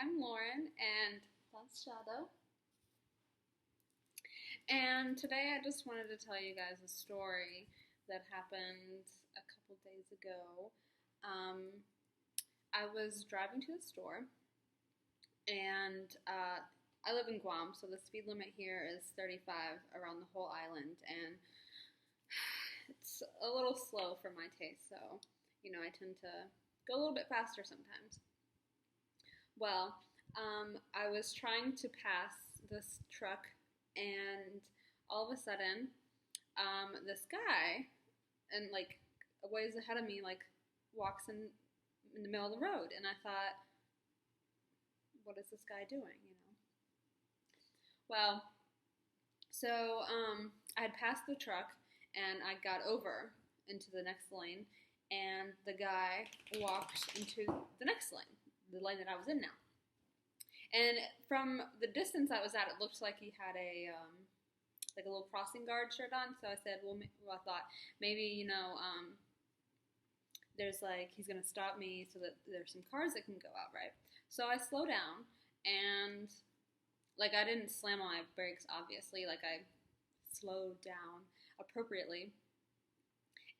I'm Lauren, and that's Shadow. And today I just wanted to tell you guys a story that happened a couple days ago. Um, I was driving to the store, and I live in Guam, so the speed limit here is 35 around the whole island, and it's a little slow for my taste, so, I tend to go a little bit faster sometimes. Well, I was trying to pass this truck, and all of a sudden, this guy, and like a ways ahead of me, like walks in the middle of the road, and I thought, what is this guy doing? Well, so I had passed the truck, and I got over into the next lane, and the guy walked into the next lane, the lane that I was in now. And from the distance I was at, it looked like he had a little crossing guard shirt on. So I said, I thought maybe there's he's gonna stop me so that there's some cars that can go out, right? So I slow down, and I didn't slam on my brakes, obviously. I slowed down appropriately.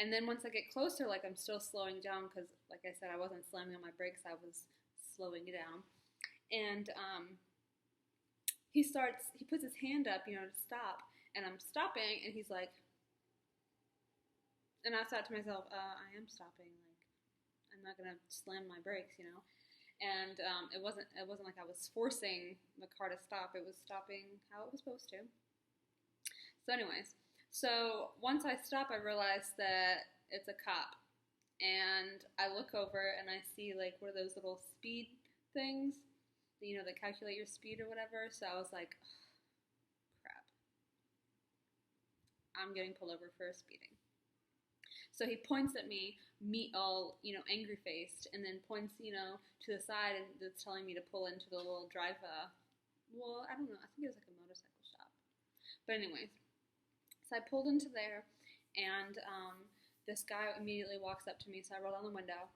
And then once I get closer, I'm still slowing down because, like I said, I wasn't slamming on my brakes, I was slowing down. And he puts his hand up, to stop, and I'm stopping, and he's like, and I thought to myself, I am stopping, I'm not gonna slam my brakes, and it wasn't like I was forcing the car to stop, it was stopping how it was supposed to. So anyways, once I stop, I realize that it's a cop, and I look over, and I see one of those little speed things, that calculate your speed or whatever. So I was like, oh, crap. I'm getting pulled over for speeding. So he points at me all, angry-faced, and then points, to the side, and it's telling me to pull into the little drive, I don't know, I think it was a motorcycle shop. But anyways, so I pulled into there, and this guy immediately walks up to me, so I roll down the window,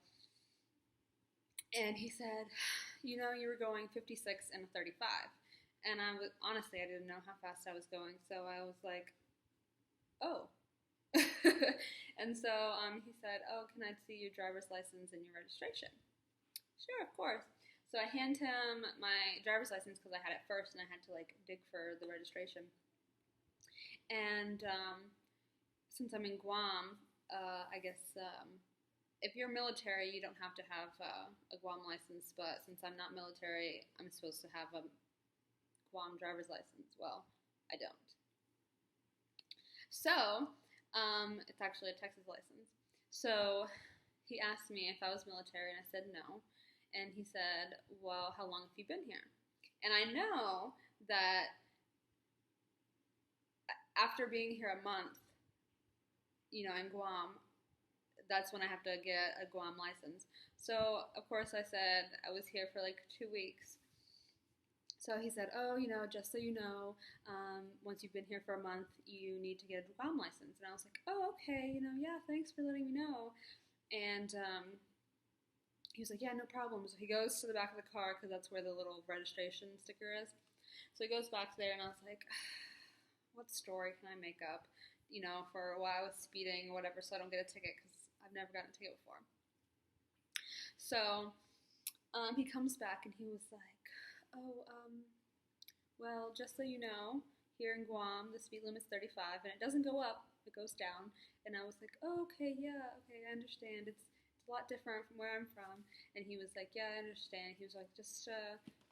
and he said, you were going 56 and a 35. And honestly, I didn't know how fast I was going, so I was like, oh. And so he said, oh, can I see your driver's license and your registration? Sure, of course. So I hand him my driver's license because I had it first, and I had to dig for the registration. And since I'm in Guam, I guess if you're military, you don't have to have a Guam license, but since I'm not military, I'm supposed to have a Guam driver's license. Well, I don't. So, it's actually a Texas license. So, he asked me if I was military, and I said no. And he said, well, how long have you been here? And I know that after being here a month, in Guam, that's when I have to get a Guam license. So, of course, I said I was here for 2 weeks. So he said, oh, just so you know, once you've been here for a month, you need to get a Guam license. And I was like, oh, okay, yeah, thanks for letting me know. And he was like, yeah, no problem. So he goes to the back of the car because that's where the little registration sticker is. So he goes back there, and I was like, what story can I make up, for why I was speeding or whatever, so I don't get a ticket, because I've never gotten a ticket before. So he comes back, and he was like, oh, well, just so you know, here in Guam, the speed limit's 35, and it doesn't go up, it goes down. And I was like, oh, okay, yeah, okay, I understand. It's a lot different from where I'm from. And he was like, yeah, I understand. He was like, just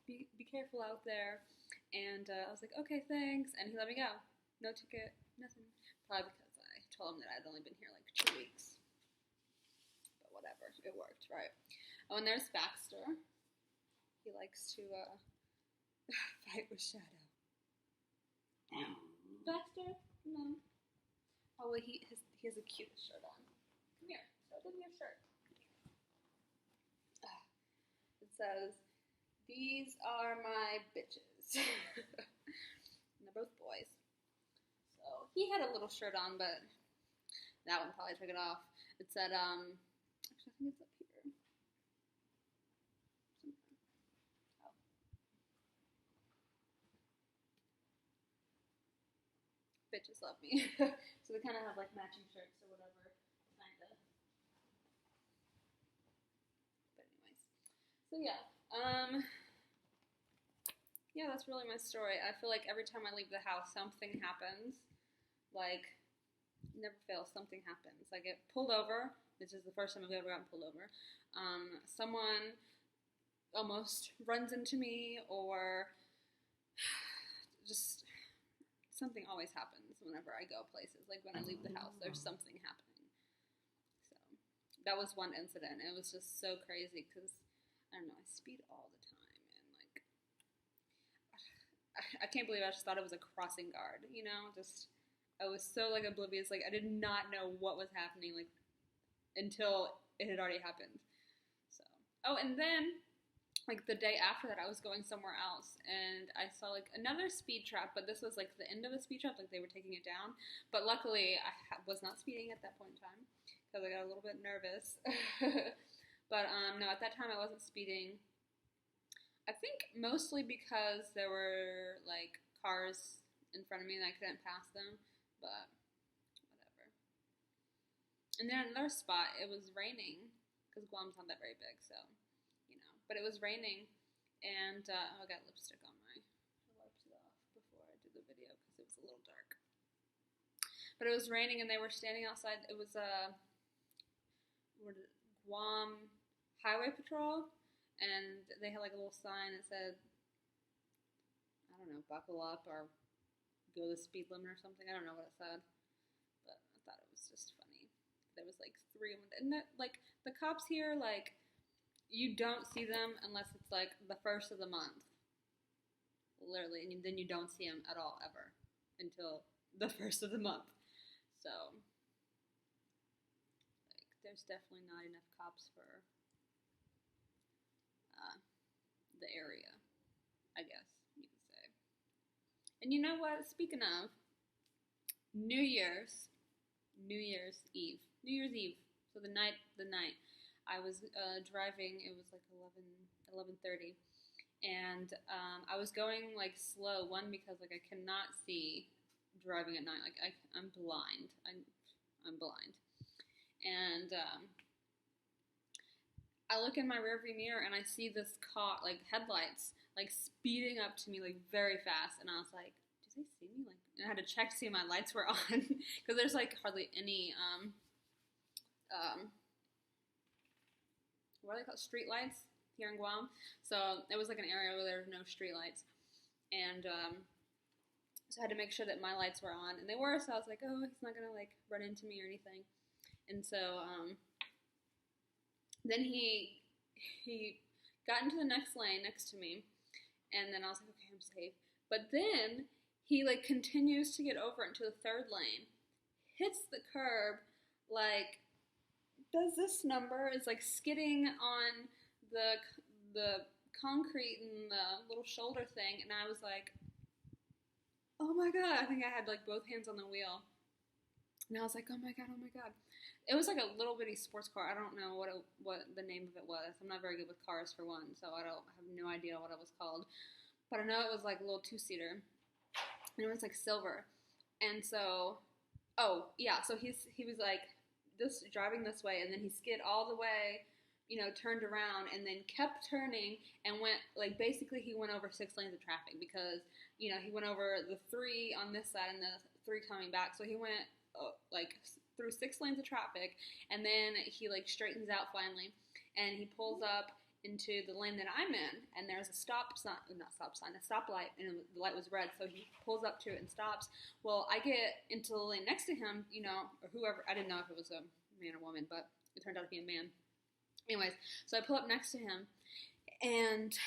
be careful out there. And I was like, okay, thanks. And he let me go. No ticket, nothing. Probably because I told him that I'd only been here 2 weeks. But whatever, it worked, right? Oh, and there's Baxter. He likes to fight with Shadow. Baxter? No. Oh, well, he has the cutest shirt on. Come here. Show them your shirt. It says, these are my bitches. And they're both boys. So he had a little shirt on, but that one probably took it off. It said, actually, I think it's up here. bitches love me. So they kind of have like matching shirts or whatever, kind of. But anyways, so yeah, yeah, that's really my story. I feel like every time I leave the house, something happens. Like, never fails, something happens. I get pulled over. This is the first time I've ever gotten pulled over. Someone almost runs into me, or just something always happens whenever I go places. Like when I leave the house, there's something happening. So that was one incident. It was just so crazy because, I don't know, I speed all the time. And like, I can't believe I just thought it was a crossing guard, you know? Just, I was so like oblivious. Like I did not know what was happening like until it had already happened. So, oh, and then like the day after that, I was going somewhere else and I saw like another speed trap, but this was like the end of a speed trap, like they were taking it down. But luckily, I was not speeding at that point in time because I got a little bit nervous. But no, at that time I wasn't speeding. I think mostly because there were like cars in front of me and I couldn't pass them, but whatever. And then another spot, it was raining because Guam's not that very big, so. But it was raining, and I got lipstick on I wiped it off before I did the video because it was a little dark. But it was raining, and they were standing outside. It was Guam Highway Patrol, and they had like a little sign that said, I don't know, buckle up or go the speed limit or something. I don't know what it said, but I thought it was just funny. There was like 3 of them, and like the cops here, like. You don't see them unless it's like the first of the month, literally, and then you don't see them at all ever until the first of the month. So, like, there's definitely not enough cops for the area, I guess you could say. And you know what? Speaking of New Year's Eve. So the night. I was driving, it was like 11:30, and I was going like slow, one because like I cannot see driving at night, like I'm blind, I'm blind, and I look in my rearview mirror and I see this car, like headlights, like speeding up to me like very fast, and I was like, do they see me? Like, and I had to check to see if my lights were on, because there's like hardly any what are they called? Street lights here in Guam. So it was like an area where there were no street lights. And so I had to make sure that my lights were on. And they were, so I was like, oh, he's not going to like run into me or anything. And so then he got into the next lane next to me. And then I was like, okay, I'm safe. But then he like continues to get over into the third lane, hits the curb, like, does this number, is like skidding on the concrete and the little shoulder thing, and I was like, oh my god, I think I had like both hands on the wheel, and I was like, oh my god. It was like a little bitty sports car. I don't know what the name of it was. I'm not very good with cars for one, so I have no idea what it was called, but I know it was like a little 2-seater, and it was like silver, and so, oh yeah, so he was like, driving this way, and then he skid all the way, you know, turned around, and then kept turning, and went, like, basically he went over 6 lanes of traffic, because, you know, he went over the 3 on this side and the 3 coming back, so he went, like, through 6 lanes of traffic, and then he, like, straightens out finally, and he pulls up into the lane that I'm in, and there's a stoplight, and the light was red, so he pulls up to it and stops. Well, I get into the lane next to him, you know, or whoever, I didn't know if it was a man or woman, but it turned out to be a man. Anyways, so I pull up next to him, and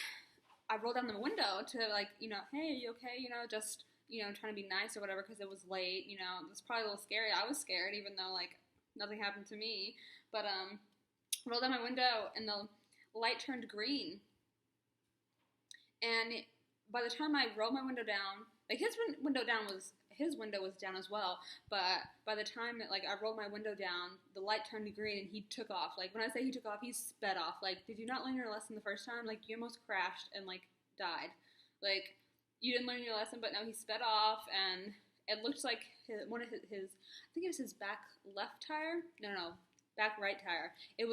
I roll down the window to, like, you know, hey, are you okay, you know, just, you know, trying to be nice or whatever, because it was late, you know, it was probably a little scary. I was scared, even though, like, nothing happened to me, but, rolled down my window, and the light turned green, and by the time I rolled my window down, like his window was down as well, but by the time that, like, I rolled my window down, the light turned green and he took off. Like, when I say he took off, he sped off. Like, did you not learn your lesson the first time? Like, you almost crashed and like died. Like, you didn't learn your lesson, but no, he sped off, and it looked like one of his, I think it was his back left tire. No, back right tire. It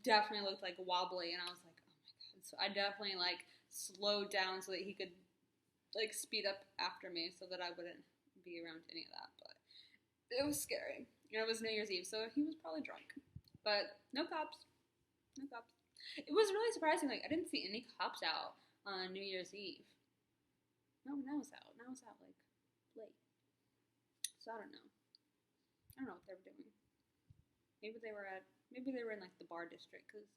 definitely looked like wobbly, and I was like, oh my god. So I definitely like slowed down so that he could like speed up after me, so that I wouldn't be around any of that. But it was scary. And it was New Year's Eve, so he was probably drunk. But no cops. No cops. It was really surprising. Like I didn't see any cops out on New Year's Eve. No, one was out. Now it's out like late. So I don't know. I don't know what they were doing. Maybe they were in like the bar district, because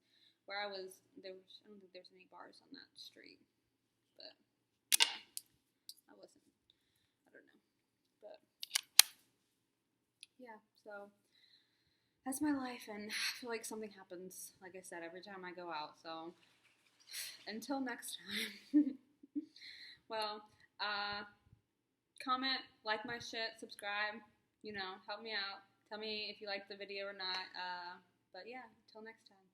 where I was, I don't think there's any bars on that street. But yeah, I wasn't. I don't know. But yeah, so that's my life, and I feel like something happens, like I said, every time I go out. So until next time. Well, comment, like my shit, subscribe, help me out. Tell me if you liked the video or not. But yeah, until next time.